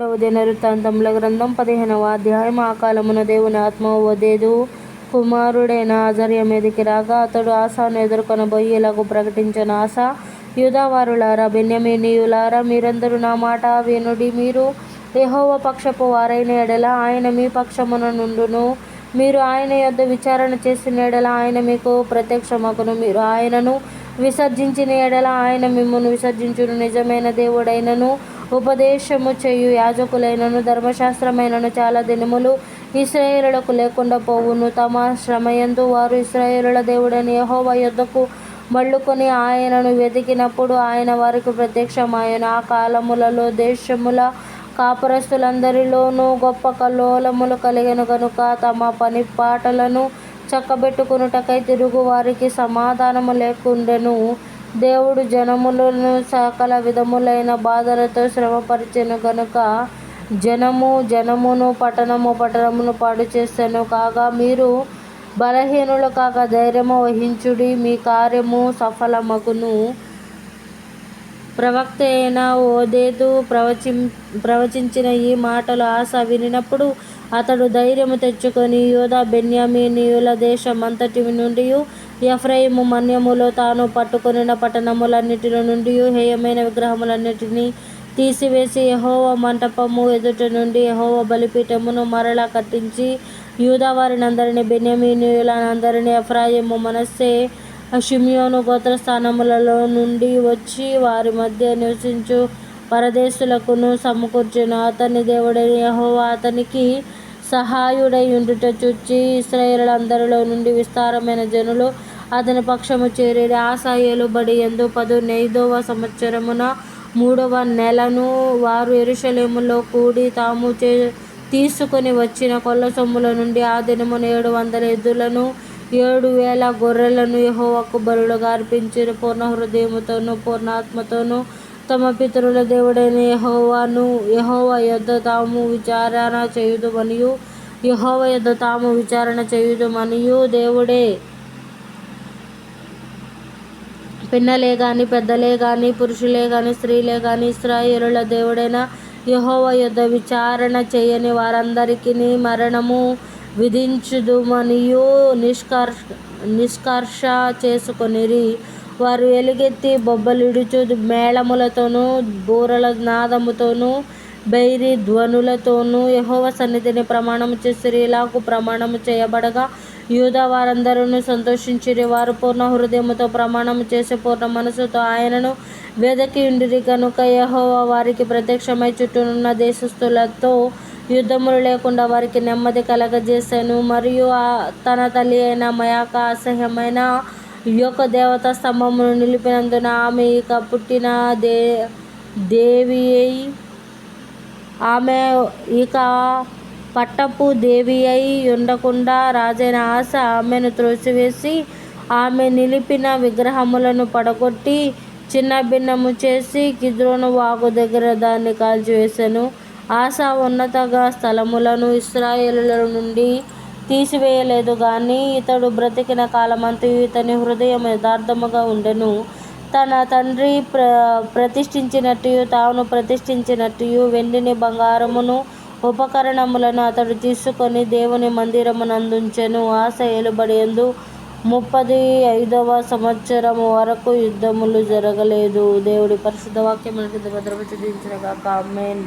రెండవ దినవృత్తాంతముల గ్రంథం 15వ అధ్యాయం. ఆ కాలమున దేవుని ఆత్మ ఓదేదు కుమారుడైన అజర్యా మీదికి రాగా, అతడు ఆసాను ఎదుర్కొనబోయి ఇలాగు ప్రకటించెను. ఆసా, యూదావారులారా, బెన్యామీనీయులారా, మీరందరూ నా మాట వినుడి. మీరు యెహోవా పక్షపు వారైన ఎడల ఆయన మీ పక్షమున నుండును. మీరు ఆయన యొద్ద విచారణ చేసిన ఎడల ఆయన మీకు ప్రత్యక్షమగును. మీరు ఆయనను విసర్జించిన ఎడల ఆయన మిమ్మును విసర్జించును. నిజమైన దేవుడైనను ఉపదేశము చేయు యాజకులైనను ధర్మశాస్త్రమైనను చాలా దినములు ఇశ్రాయేలులకు లేకుండా పోవును. తమ శ్రమయందు వారు ఇశ్రాయేలుల దేవుడైన యెహోవా యొద్దకు మళ్ళుకొని ఆయనను వెతికినప్పుడు ఆయన వారికి ప్రత్యక్షమాయెను. ఆ కాలములలో దేశముల కాపురస్తులందరిలోనూ గొప్ప కల్లోలములు కలిగెను గనుక తమ పనిపాటలను చక్కబెట్టుకొనుటకై తిరుగు వారికి సమాధానము లేకుండెను. దేవుడు జనములను సకల విధములైన బాధలతో శ్రమపరిచెను గనుక జనము జనమును పట్టణము పట్టణమును పాడు చేసెను. కాగా మీరు బలహీనులు కాక ధైర్యము వహించుడి, మీ కార్యము సఫలమగును. ప్రవక్త అయిన ఓదేదు ప్రవచించిన ఈ మాటలు ఆసా వినినప్పుడు అతడు ధైర్యము తెచ్చుకొని యూదా బెన్యామీనీయుల దేశమంతటి నుండి ఎఫ్రాయిము మన్యములో తాను పట్టుకొనిన పట్టణములన్నిటిలో నుండి హేయమైన విగ్రహములన్నిటినీ తీసివేసి యెహోవా మంటపము ఎదుట నుండి యెహోవా బలిపీఠమును మరలా కట్టించి యూదా వారినందరినీ బెన్యామీనీయులనందరినీ ఎఫ్రాయిము మనస్సే షిమ్యోను గోత్రస్థానములలో నుండి వచ్చి వారి మధ్య నివసించు పరదేశులకును సమకూర్చెను. అతని దేవుడైన యెహోవా అతనికి సహాయుడై ఉండుట చూచి ఇశ్రాయేలులందరిలో నుండి విస్తారమైన జనులు అతని పక్షము చేరిరి. ఆసా ఏలుబడి యందు 15వ సంవత్సరమున 3వ నెలను వారు యెరూషలేములో కూడి తాము తీసుకొని వచ్చిన కొల్ల సొమ్ముల నుండి ఆ దినమున 700 ఎద్దులను 7,000 గొర్రెలను యెహోవాకు బలులుగా అర్పించిరి. పూర్ణ హృదయముతోనూ పూర్ణాత్మతోనూ తమ పితరుల దేవుడైన యెహోవా యొద్ద తాము విచారణ చేయుదుమనియు దేవుడే పిన్నలే గాని పెద్దలే గాని పురుషులే గాని స్త్రీలే గాని ఇశ్రాయేలుల దేవుడైన యెహోవా యొద్ద విచారణ చేయని వారందరికిని మరణము విధించుదుమనియు నిష్కర్ష చేసుకొనిరి. వారు ఎలుగెత్తి బొబ్బలిడుచు మేళములతోనూ బూరల నాదముతోనూ బైరి ధ్వనులతోనూ యెహోవా సన్నిధిని ప్రమాణము చేసిరి. ఇలాగు ప్రమాణము చేయబడగా యూదా వారందరూ సంతోషించిరి. వారు పూర్ణ హృదయముతో ప్రమాణము చేసి పూర్ణ మనస్సుతో ఆయనను వెదకియుండిరి గనుక యెహోవా వారికి ప్రత్యక్షమై చుట్టూనున్న దేశస్థులతో యుద్ధములు లేకుండా వారికి నెమ్మది కలగజేసెను. మరియు తన తల్లి అయిన మయాక అసహ్యమైన యొక్క దేవతా స్తంభమును నిలిపినందున ఆమె ఇక పుట్టిన ఆమె ఇక పట్టపు దేవి అయి ఉండకుండా రాజైన ఆసా ఆమెను త్రోసివేసి ఆమె నిలిపిన విగ్రహములను పడగొట్టి చిన్నభిన్నము చేసి కిద్రోను వాగు దగ్గర దాన్ని కాల్చివేసెను. ఆసా ఉన్నత స్థలములను ఇశ్రాయేలుల నుండి తీసివేయలేదు గాని ఇతడు బ్రతికిన కాలమంతయు ఇతని హృదయం యథార్థముగా ఉండెను. తన తండ్రి ప్రతిష్ఠించినట్టు తాను ప్రతిష్ఠించినట్టు వెండిని బంగారమును ఉపకరణములను అతడు తీసుకొని దేవుని మందిరమునందుంచెను. ఆసా ఏలుబడి యందు 35వ సంవత్సరము వరకు యుద్ధములు జరగలేదు. దేవుడి పరిశుద్ధ వాక్యం మనకి భద్రపరిచి దీవించును గాక. ఆమేన్.